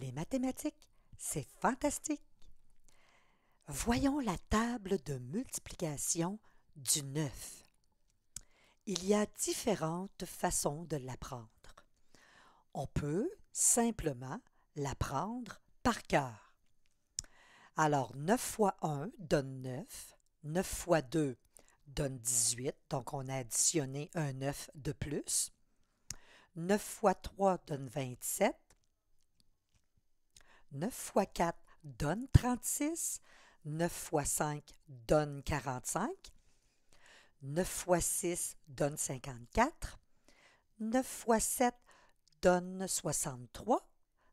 Les mathématiques, c'est fantastique. Voyons la table de multiplication du 9. Il y a différentes façons de l'apprendre. On peut simplement l'apprendre par cœur. Alors, 9 fois 1 donne 9, 9 fois 2 donne 18, donc on a additionné un 9 de plus. 9 fois 3 donne 27. 9 fois 4 donne 36. 9 fois 5 donne 45. 9 fois 6 donne 54. 9 fois 7 donne 63.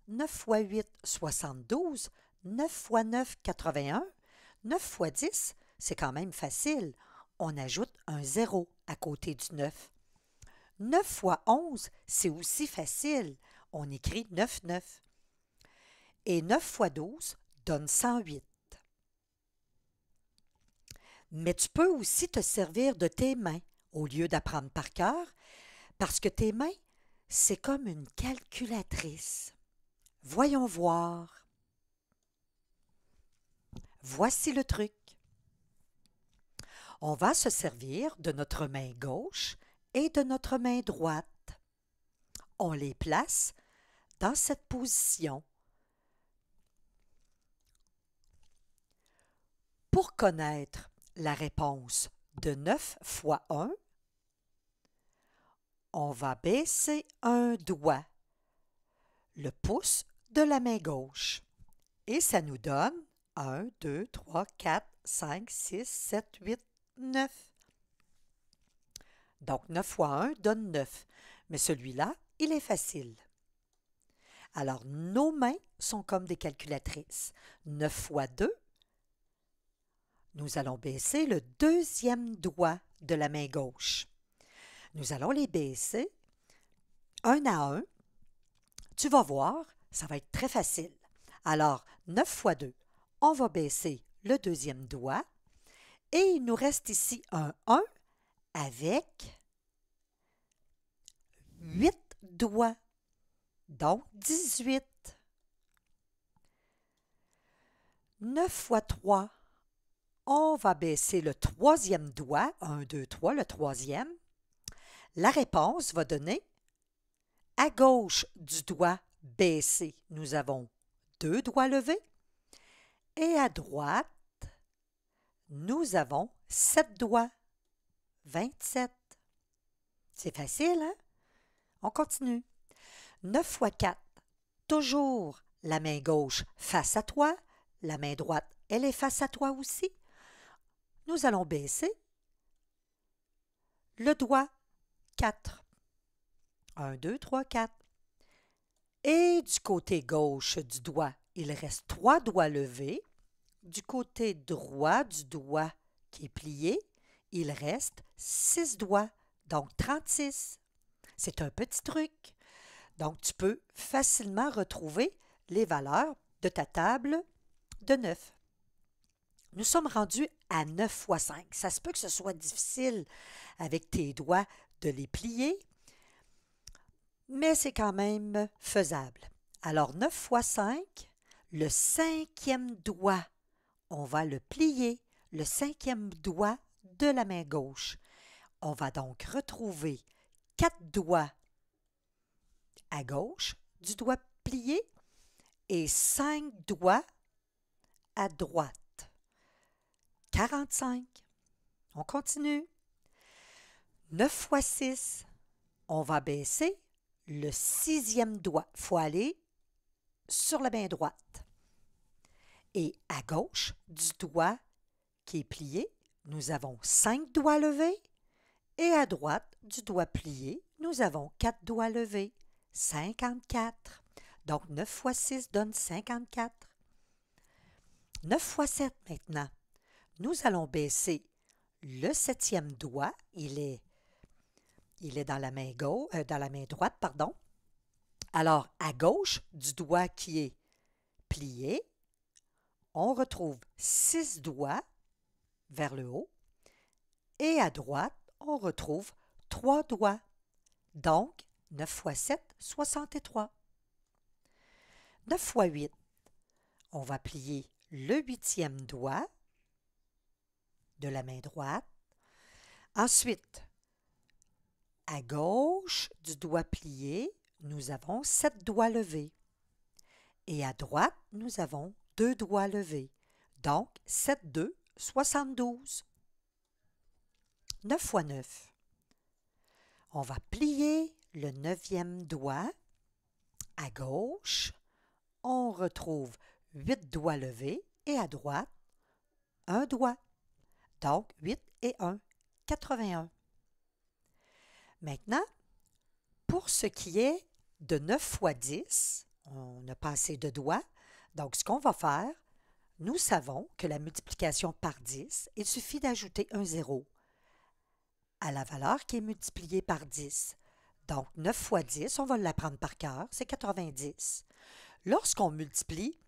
9 fois 8, 72. 9 fois 9, 81. 9 fois 10, c'est quand même facile. On ajoute un 0 à côté du 9. 9 fois 11, c'est aussi facile. On écrit 9, 9. Et 9 fois 12 donne 108. Mais tu peux aussi te servir de tes mains au lieu d'apprendre par cœur, parce que tes mains, c'est comme une calculatrice. Voyons voir. Voici le truc. On va se servir de notre main gauche et de notre main droite. On les place dans cette position. Pour connaître la réponse de 9 fois 1, on va baisser un doigt, le pouce de la main gauche, et ça nous donne 1, 2, 3, 4, 5, 6, 7, 8, 9. Donc 9 fois 1 donne 9, mais celui-là, il est facile. Alors nos mains sont comme des calculatrices. 9 fois 2, nous allons baisser le deuxième doigt de la main gauche. Nous allons les baisser un à un. Tu vas voir, ça va être très facile. Alors, 9 fois 2, on va baisser le deuxième doigt et il nous reste ici un 1 avec 8 doigts, donc 18. 9 fois 3, on va baisser le troisième doigt, 1, 2, 3, le troisième. La réponse va donner à gauche du doigt baissé, nous avons 2 doigts levés et à droite, nous avons 7 doigts, 27. C'est facile, hein? On continue. 9 fois 4, toujours la main gauche face à toi, la main droite, elle est face à toi aussi. Nous allons baisser le doigt 4. 1, 2, 3, 4. Et du côté gauche du doigt, il reste 3 doigts levés. Du côté droit du doigt qui est plié, il reste 6 doigts, donc 36. C'est un petit truc. Donc, tu peux facilement retrouver les valeurs de ta table de 9. Nous sommes rendus à 9 fois 5. Ça se peut que ce soit difficile avec tes doigts de les plier, mais c'est quand même faisable. Alors, 9 fois 5, le cinquième doigt, on va le plier, le cinquième doigt de la main gauche. On va donc retrouver 4 doigts à gauche du doigt plié et 5 doigts à droite. 45. On continue. 9 fois 6, on va baisser le sixième doigt. Il faut aller sur la main droite. Et à gauche du doigt qui est plié, nous avons 5 doigts levés. Et à droite du doigt plié, nous avons 4 doigts levés. 54. Donc 9 fois 6 donne 54. 9 fois 7 maintenant. Nous allons baisser le septième doigt. Il est dans la main gauche, dans la main droite, pardon. Alors, à gauche du doigt qui est plié, on retrouve 6 doigts vers le haut. Et à droite, on retrouve 3 doigts. Donc, 9 fois 7, 63. 9 fois 8, on va plier le 8e doigt de la main droite. Ensuite, à gauche du doigt plié, nous avons 7 doigts levés. Et à droite, nous avons 2 doigts levés. Donc, 7, 2, 72. 9 fois 9. On va plier le 9e doigt à gauche. On retrouve 8 doigts levés et à droite, 1 doigt. Donc, 8 et 1, 81. Maintenant, pour ce qui est de 9 fois 10, on a pas assez de doigts. Donc, ce qu'on va faire, nous savons que la multiplication par 10, il suffit d'ajouter un 0 à la valeur qui est multipliée par 10. Donc, 9 fois 10, on va l'apprendre par cœur, c'est 90. Lorsqu'on multiplie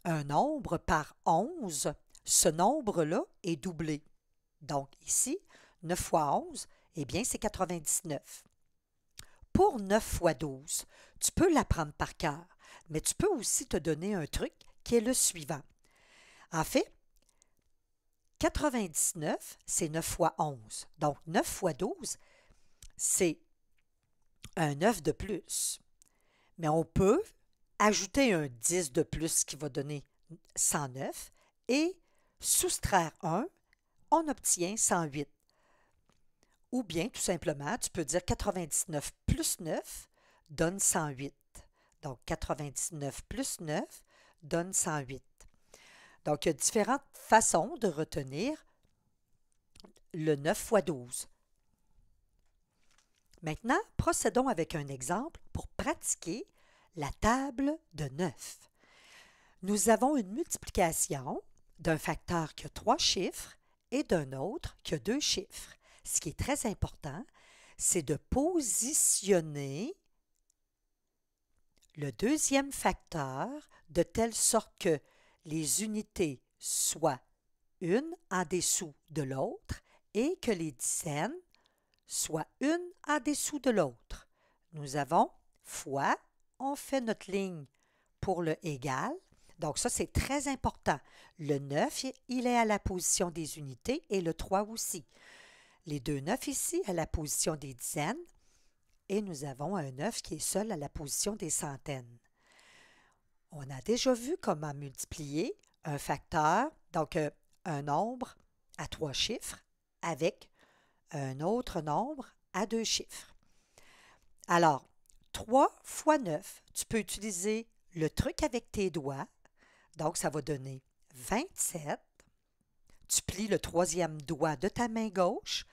un nombre par 11, ce nombre-là est doublé. Donc, ici, 9 fois 11, eh bien, c'est 99. Pour 9 fois 12, tu peux l'apprendre par cœur, mais tu peux aussi te donner un truc qui est le suivant. En fait, 99, c'est 9 fois 11. Donc, 9 fois 12, c'est un 9 de plus. Mais on peut ajouter un 10 de plus qui va donner 109 et soustraire 1, on obtient 108. Ou bien, tout simplement, tu peux dire 99 plus 9 donne 108. Donc, 99 plus 9 donne 108. Donc, il y a différentes façons de retenir le 9 fois 12. Maintenant, procédons avec un exemple pour pratiquer la table de 9. Nous avons une multiplication d'un facteur qui a 3 chiffres et d'un autre qui a 2 chiffres. Ce qui est très important, c'est de positionner le deuxième facteur de telle sorte que les unités soient une en dessous de l'autre et que les dizaines soient une en dessous de l'autre. Nous avons fois, on fait notre ligne pour le égal. Donc ça, c'est très important. Le 9, il est à la position des unités et le 3 aussi. Les deux 9 ici à la position des dizaines et nous avons un 9 qui est seul à la position des centaines. On a déjà vu comment multiplier un facteur, donc un nombre à 3 chiffres, avec un autre nombre à 2 chiffres. Alors, 3 fois 9, tu peux utiliser le truc avec tes doigts, donc ça va donner 27. Tu plies le troisième doigt de ta main gauche,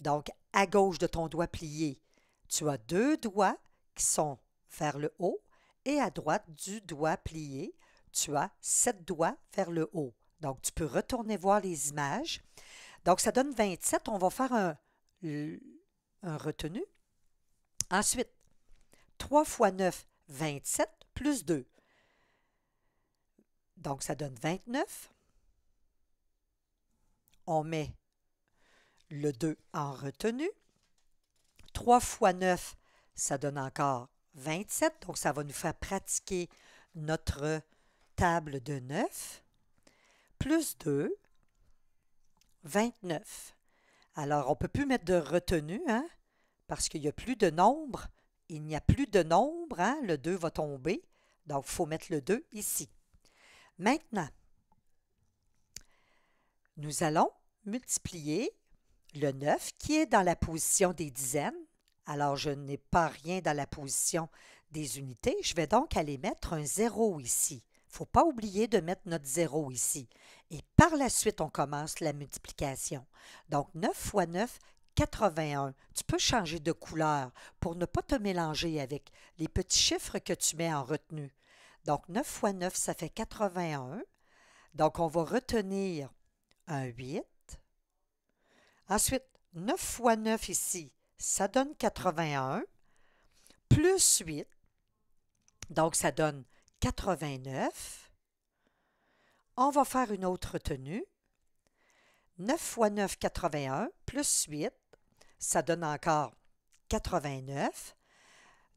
donc à gauche de ton doigt plié, tu as 2 doigts qui sont vers le haut et à droite du doigt plié, tu as 7 doigts vers le haut. Donc, tu peux retourner voir les images. Donc, ça donne 27. On va faire un retenu. Ensuite, 3 fois 9, 27 plus 2. Donc, ça donne 29. On met le 2 en retenue. 3 fois 9, ça donne encore 27. Donc, ça va nous faire pratiquer notre table de 9. Plus 2, 29. Alors, on ne peut plus mettre de retenue, hein, parce qu'il n'y a plus de nombre. Il n'y a plus de nombre, hein, le 2 va tomber. Donc, il faut mettre le 2 ici. Maintenant, nous allons multiplier le 9 qui est dans la position des dizaines. Alors, je n'ai pas rien dans la position des unités. Je vais donc aller mettre un 0 ici. Il ne faut pas oublier de mettre notre 0 ici. Et par la suite, on commence la multiplication. Donc, 9 fois 9, 81. Tu peux changer de couleur pour ne pas te mélanger avec les petits chiffres que tu mets en retenue. Donc, 9 fois 9, ça fait 81. Donc, on va retenir un 8. Ensuite, 9 fois 9 ici, ça donne 81. Plus 8, donc ça donne 89. On va faire une autre retenue. 9 fois 9, 81, plus 8, ça donne encore 89.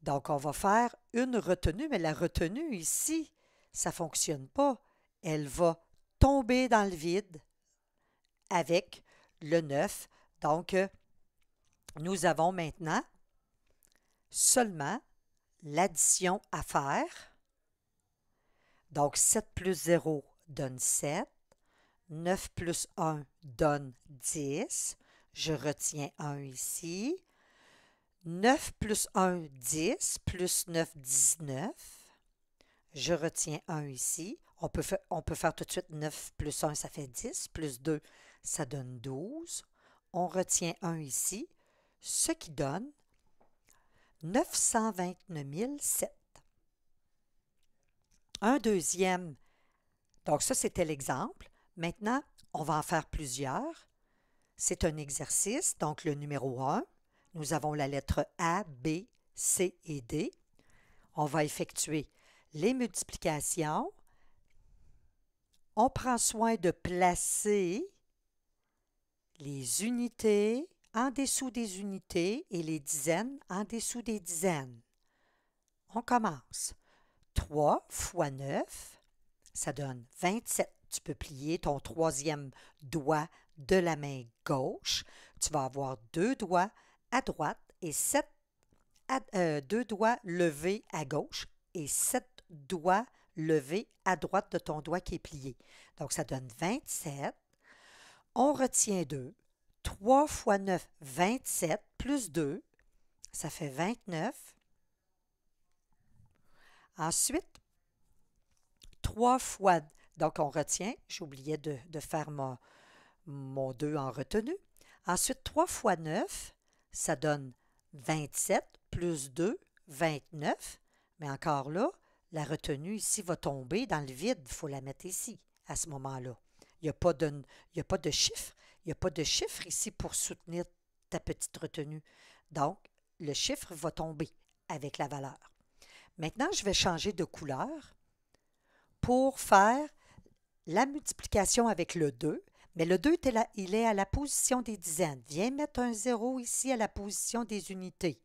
Donc, on va faire une retenue, mais la retenue ici, ça ne fonctionne pas. Elle va tomber dans le vide avec le 9. Donc, nous avons maintenant seulement l'addition à faire. Donc, 7 plus 0 donne 7. 9 plus 1 donne 10. Je retiens 1 ici. 9 plus 1, 10. Plus 9, 19. Je retiens 1 ici. On peut faire tout de suite 9 plus 1, ça fait 10. Plus 2, ça donne 12. On retient 1 ici, ce qui donne 929 007. Un deuxième. Donc ça, c'était l'exemple. Maintenant, on va en faire plusieurs. C'est un exercice. Donc le numéro 1, nous avons la lettre A, B, C et D. On va effectuer les multiplications. On prend soin de placer les unités en dessous des unités et les dizaines en dessous des dizaines. On commence. 3 fois 9, ça donne 27. Tu peux plier ton troisième doigt de la main gauche. Tu vas avoir 2 doigts à droite et 2 doigts levés à gauche et 7 doigts levés à droite de ton doigt qui est plié. Donc, ça donne 27. On retient 2. 3 fois 9, 27, plus 2, ça fait 29. Ensuite, 3 fois, donc on retient, j'oubliais de faire mon 2 en retenue. Ensuite, 3 fois 9, ça donne 27, plus 2, 29. Mais encore là, la retenue ici va tomber dans le vide, il faut la mettre ici, à ce moment-là. Il n'y a pas de chiffre. Il n'y a pas de chiffre ici pour soutenir ta petite retenue. Donc, le chiffre va tomber avec la valeur. Maintenant, je vais changer de couleur pour faire la multiplication avec le 2. Mais le 2, il est à la position des dizaines. Viens mettre un 0 ici à la position des unités.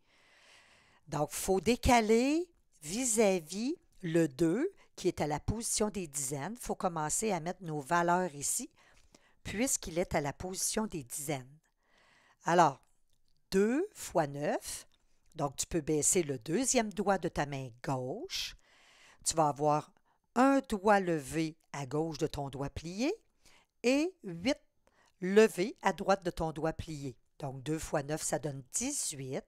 Donc, il faut décaler vis-à-vis le 2 qui est à la position des dizaines. Il faut commencer à mettre nos valeurs ici puisqu'il est à la position des dizaines. Alors, 2 fois 9, donc tu peux baisser le deuxième doigt de ta main gauche. Tu vas avoir un doigt levé à gauche de ton doigt plié et 8 levés à droite de ton doigt plié. Donc 2 fois 9, ça donne 18.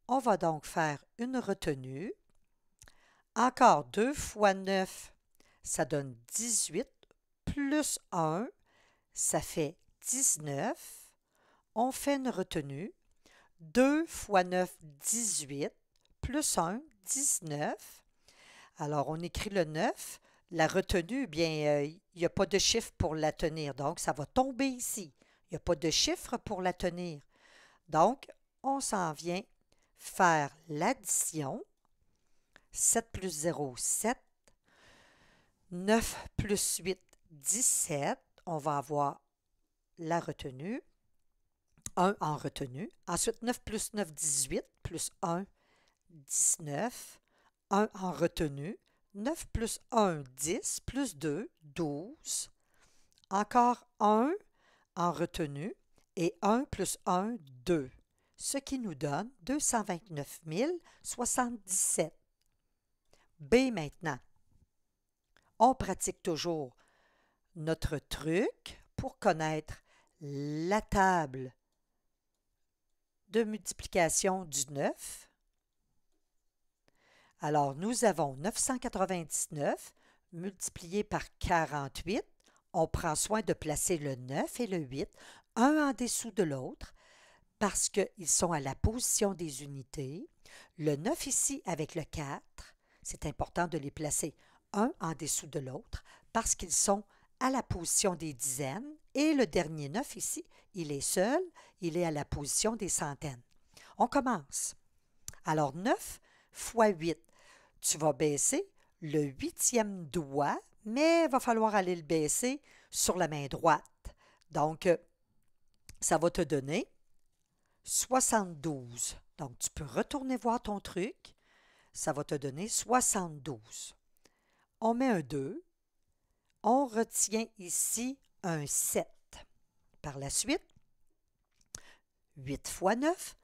On va donc faire une retenue. Encore 2 fois 9, ça donne 18, plus 1, ça fait 19. On fait une retenue. 2 fois 9, 18, plus 1, 19. Alors, on écrit le 9. La retenue, bien, il n'y a pas de chiffre pour la tenir, donc ça va tomber ici. Il n'y a pas de chiffre pour la tenir. Donc, on s'en vient faire l'addition. 7 plus 0, 7. 9 plus 8, 17. On va avoir la retenue. 1 en retenue. Ensuite, 9 plus 9, 18. Plus 1, 19. 1 en retenue. 9 plus 1, 10. Plus 2, 12. Encore 1 en retenue. Et 1 plus 1, 2. Ce qui nous donne 229 077. B maintenant. On pratique toujours notre truc pour connaître la table de multiplication du 9. Alors, nous avons 999 multiplié par 48. On prend soin de placer le 9 et le 8, un en dessous de l'autre, parce qu'ils sont à la position des unités. Le 9 ici avec le 4, c'est important de les placer un en dessous de l'autre, parce qu'ils sont à la position des dizaines. Et le dernier 9 ici, il est seul, il est à la position des centaines. On commence. Alors, 9 fois 8, tu vas baisser le 8e doigt, mais il va falloir aller le baisser sur la main droite. Donc, ça va te donner 72. Donc, tu peux retourner voir ton truc. Ça va te donner 72. On met un 2. On retient ici un 7. Par la suite, 8 fois 9,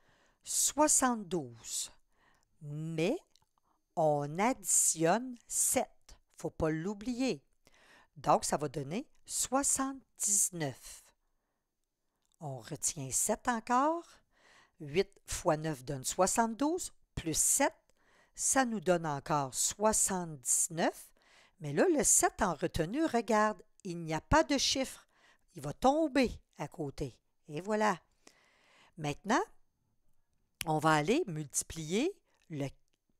72. Mais on additionne 7. Il ne faut pas l'oublier. Donc, ça va donner 79. On retient 7 encore. 8 fois 9 donne 72, plus 7, ça nous donne encore 79. Mais là, le 7 en retenue, regarde, il n'y a pas de chiffre. Il va tomber à côté. Et voilà. Maintenant, on va aller multiplier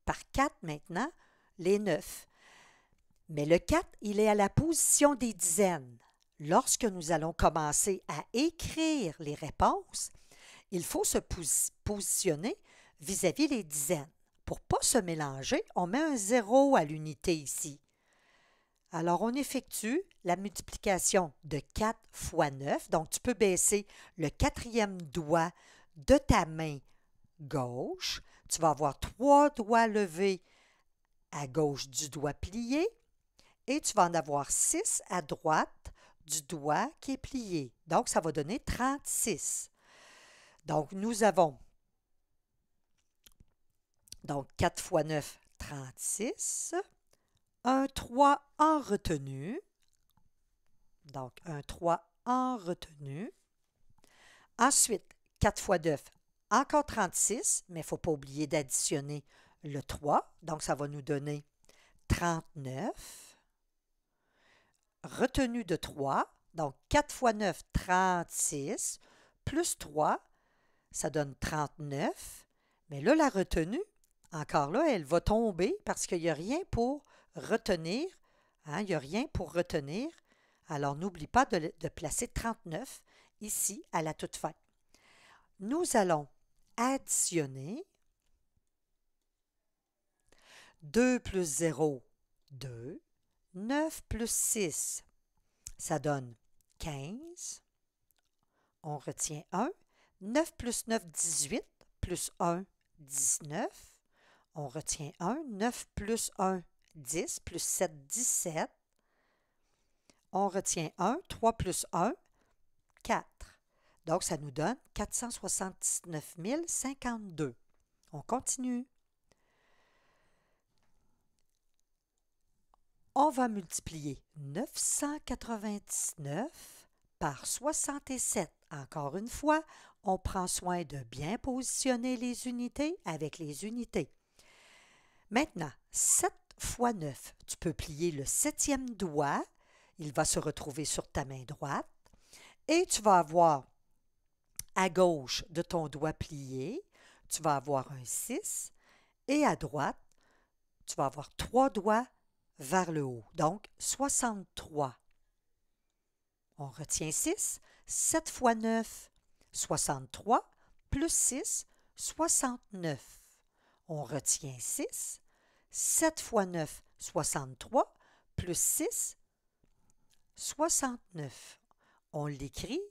par 4 maintenant, les 9. Mais le 4, il est à la position des dizaines. Lorsque nous allons commencer à écrire les réponses, il faut se positionner vis-à-vis les dizaines. Pour ne pas se mélanger, on met un 0 à l'unité ici. Alors, on effectue la multiplication de 4 fois 9. Donc, tu peux baisser le quatrième doigt de ta main gauche. Tu vas avoir 3 doigts levés à gauche du doigt plié et tu vas en avoir 6 à droite du doigt qui est plié. Donc, ça va donner 36. Donc, nous avons 4 fois 9, 36. Un 3 en retenue. Donc, un 3 en retenue. Ensuite, 4 fois 9, encore 36, mais il ne faut pas oublier d'additionner le 3. Donc, ça va nous donner 39. Retenue de 3. Donc, 4 fois 9, 36, plus 3, ça donne 39. Mais là, la retenue, encore là, elle va tomber parce qu'il n'y a rien pour retenir. Hein, il n'y a rien pour retenir. Alors, n'oublie pas de placer 39 ici à la toute fin. Nous allons additionner 2 plus 0, 2. 9 plus 6, ça donne 15. On retient 1. 9 plus 9, 18. Plus 1, 19. On retient 1. 9 plus 1, 10. Plus 7, 17. On retient 1. 3 plus 1, 4. Donc, ça nous donne 479 052. On continue. On va multiplier 999 par 67. Encore une fois, on prend soin de bien positionner les unités avec les unités. Maintenant, 7 fois 9, tu peux plier le 7e doigt. Il va se retrouver sur ta main droite. Et tu vas avoir à gauche de ton doigt plié, tu vas avoir un 6. Et à droite, tu vas avoir 3 doigts vers le haut. Donc, 63. On retient 6. 7 fois 9, 63. Plus 6, 69. On retient 6. 7 fois 9, 63. Plus 6, 69. On l'écrit.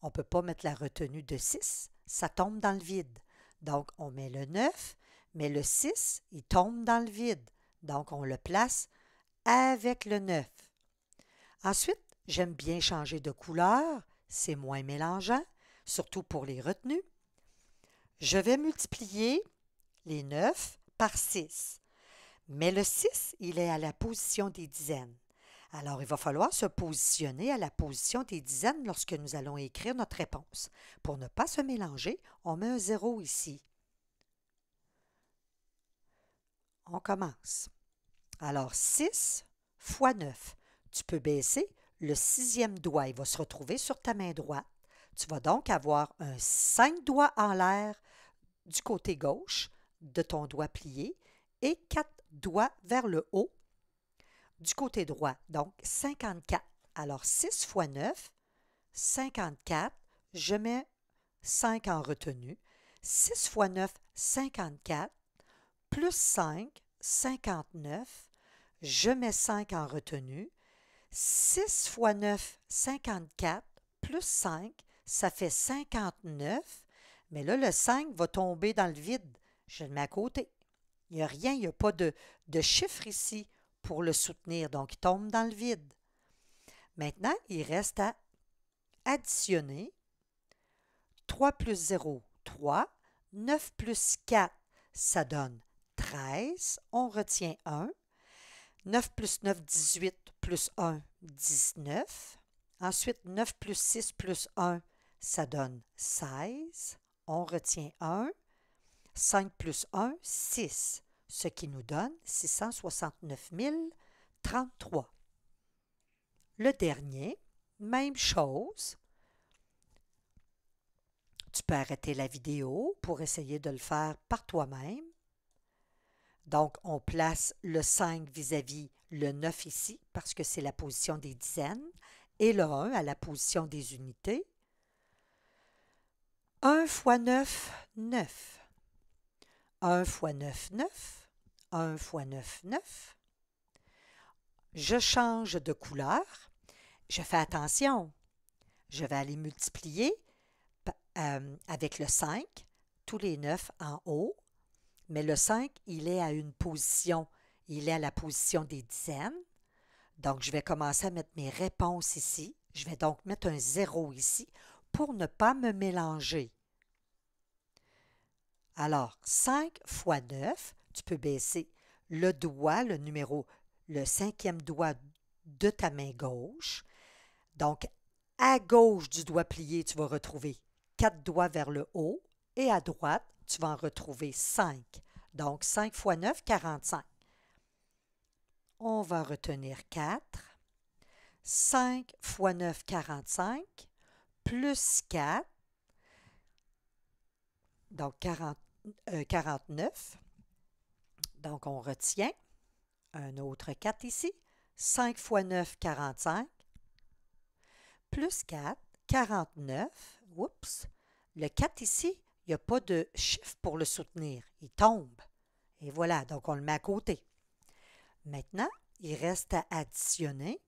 On ne peut pas mettre la retenue de 6. Ça tombe dans le vide. Donc, on met le 9, mais le 6, il tombe dans le vide. Donc, on le place avec le 9. Ensuite, j'aime bien changer de couleur, c'est moins mélangeant, surtout pour les retenues. Je vais multiplier les 9 par 6. Mais le 6, il est à la position des dizaines. Alors, il va falloir se positionner à la position des dizaines lorsque nous allons écrire notre réponse. Pour ne pas se mélanger, on met un 0 ici. On commence. Alors, 6 fois 9. Tu peux baisser le 6e doigt. Il va se retrouver sur ta main droite. Tu vas donc avoir un 5 doigts en l'air du côté gauche de ton doigt plié et 4 doigts vers le haut du côté droit. Donc, 54. Alors, 6 fois 9, 54. Je mets 5 en retenue. 6 fois 9, 54. Plus 5, 59. Je mets 5 en retenue. 6 fois 9, 54, plus 5, ça fait 59. Mais là, le 5 va tomber dans le vide. Je le mets à côté. Il n'y a rien, il n'y a pas de chiffre ici pour le soutenir, donc il tombe dans le vide. Maintenant, il reste à additionner. 3 plus 0, 3. 9 plus 4, ça donne 13. On retient 1. 9 plus 9, 18, plus 1, 19. Ensuite, 9 plus 6 plus 1, ça donne 16. On retient 1. 5 plus 1, 6, ce qui nous donne 669 033. Le dernier, même chose. Tu peux arrêter la vidéo pour essayer de le faire par toi-même. Donc, on place le 5 vis-à-vis le 9 ici, parce que c'est la position des dizaines, et le 1 à la position des unités. 1 fois 9, 9. 1 fois 9, 9. 1 fois 9, 9. Je change de couleur. Je fais attention. Je vais aller multiplier avec le 5, tous les 9 en haut. Mais le 5, il est à une position. Il est à la position des dizaines. Donc, je vais commencer à mettre mes réponses ici. Je vais donc mettre un 0 ici pour ne pas me mélanger. Alors, 5 fois 9, tu peux baisser le doigt, le numéro, le 5e doigt de ta main gauche. Donc, à gauche du doigt plié, tu vas retrouver 4 doigts vers le haut et à droite, tu vas en retrouver 5. Donc, 5 fois 9, 45. On va retenir 4. 5 fois 9, 45, plus 4, donc 49. Donc, on retient un autre 4 ici. 5 fois 9, 45, plus 4, 49. Oups! Le 4 ici, il n'y a pas de chiffre pour le soutenir. Il tombe. Et voilà, donc on le met à côté. Maintenant, il reste à additionner.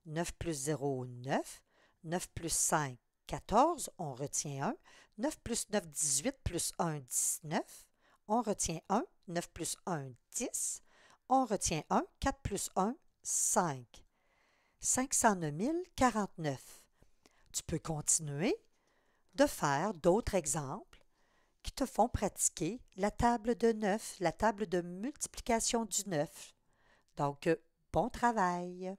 9 plus 0, 9. 9 plus 5, 14. On retient 1. 9 plus 9, 18. Plus 1, 19. On retient 1. 9 plus 1, 10. On retient 1. 4 plus 1, 5. 509 049. Tu peux continuer de faire d'autres exemples qui te font pratiquer la table de 9, la table de multiplication du 9. Donc, bon travail!